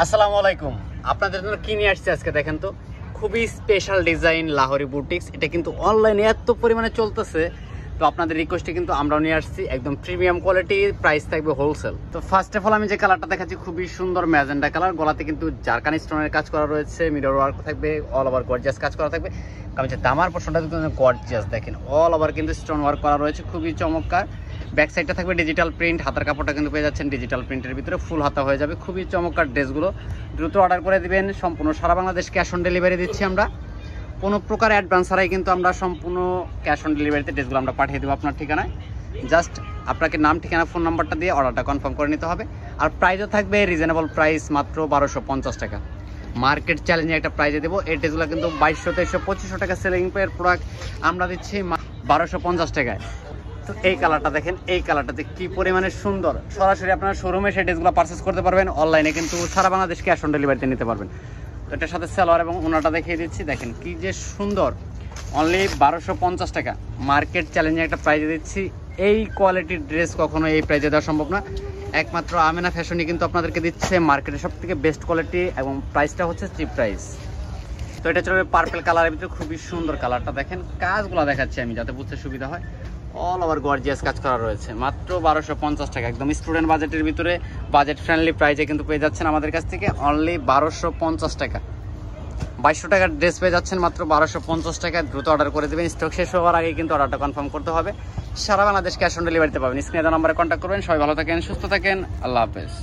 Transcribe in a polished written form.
আসসালামু আলাইকুম। আপনাদের জন্য কি নিয়ে আসছে আজকে দেখেন তো, খুবই স্পেশাল ডিজাইন লাহোরি বুটিক্স। এটা কিন্তু অনলাইনে এত পরিমাণে চলতেছে, তো আপনাদের রিকোয়েস্টে কিন্তু আমরাও নিয়ে আসছি একদম প্রিমিয়াম কোয়ালিটি, প্রাইস থাকবে হোলসেল। তো ফার্স্ট অফ অল আমি যে কালারটা দেখাচ্ছি খুবই সুন্দর ম্যাজেন্ডা কালার, গলাতে কিন্তু জারকান স্টোনের কাজ করা রয়েছে, মিরর ওয়ার্ক থাকবে, অল ওভার গর্জিয়াস কাজ করা থাকবে। আমি যে দামার পোর্শনটা কিন্তু গর্জিয়াস দেখেন, অল ওভার কিন্তু স্টোন ওয়ার্ক করা রয়েছে, খুবই চমৎকার। ব্যাক সাইডটা থাকবে ডিজিটাল প্রিন্ট, হাতার কাপড়টা কিন্তু পেয়ে যাচ্ছেন ডিজিটাল প্রিন্টের ভিতরে, ফুল হাতা হয়ে যাবে। খুবই চমৎকার ড্রেসগুলো, দ্রুত অর্ডার করে দিবেন। সম্পূর্ণ সারা বাংলাদেশ ক্যাশ অন ডেলিভারি দিচ্ছি আমরা, কোনো প্রকার অ্যাডভান্স ছাড়াই কিন্তু আমরা সম্পূর্ণ ক্যাশ অন ডেলিভারিতে ড্রেসগুলো আমরা পাঠিয়ে দেবো আপনার ঠিকানায়। জাস্ট আপনাকে নাম, ঠিকানা, ফোন নাম্বারটা দিয়ে অর্ডারটা কনফার্ম করে নিতে হবে। আর প্রাইসও থাকবে রিজনেবল প্রাইস, মাত্র 1250 টাকা। মার্কেট চ্যালেঞ্জে একটা প্রাইজে দেবো। এই ড্রেসগুলো কিন্তু 2200, 2300, 2500 টাকা সেলিং পেয়ার প্রোডাক্ট, আমরা দিচ্ছি 1250 টাকায়। তো এই কালারটা দেখেন, এই কালারটাতে কি পরিমাণে সুন্দর। সরাসরি আপনার শোরুমে সেই ড্রেসগুলো পারচেস করতে পারবেন, অনলাইনে কিন্তু সারা বাংলাদেশ ক্যাশ অন ডেলিভারিতে নিতে পারবেন। তো এটার সাথে সালোয়ার এবং ওনাটা দেখিয়ে দিচ্ছি, দেখেন কি যে সুন্দর। অনলি 1250 টাকা মার্কেট চ্যালেঞ্জে একটা প্রাইজে দিচ্ছি। এই কোয়ালিটির ড্রেস কখনো এই প্রাইজে দেওয়া সম্ভব না, একমাত্র আমেনা ফ্যাশনই কিন্তু আপনাদেরকে দিচ্ছে মার্কেটের সব থেকে বেস্ট কোয়ালিটি, এবং প্রাইসটা হচ্ছে চিপ প্রাইস। তো এটা চলবে পার্পল কালারের ভিতরে, খুবই সুন্দর কালারটা দেখেন। কাজগুলো দেখাচ্ছি আমি যাতে বুঝতে সুবিধা হয়। অল ওভার গর্জিয়াস কাজ করা রয়েছে, মাত্র 1250 টাকা, একদম স্টুডেন্ট বাজেটের ভিতরে, বাজেট ফ্রেন্ডলি প্রাইসে কিন্তু পেয়ে যাচ্ছেন আমাদের কাছ থেকে অনলি 1250 টাকা। 2200 টাকার ড্রেস পেয়ে যাচ্ছেন মাত্র 1250 টাকায়। দ্রুত অর্ডার করে দেবেন, স্টক শেষ হওয়ার আগে কিন্তু অর্ডারটা কনফার্ম করতে হবে। সারা বাংলাদেশ ক্যাশ অন ডেলিভারিতে পাবেন। স্ক্রিনে দেওয়া নম্বরে কন্ট্যাক্ট করবেন। সবাই ভালো থাকেন, সুস্থ থাকেন, আল্লাহ হাফেজ।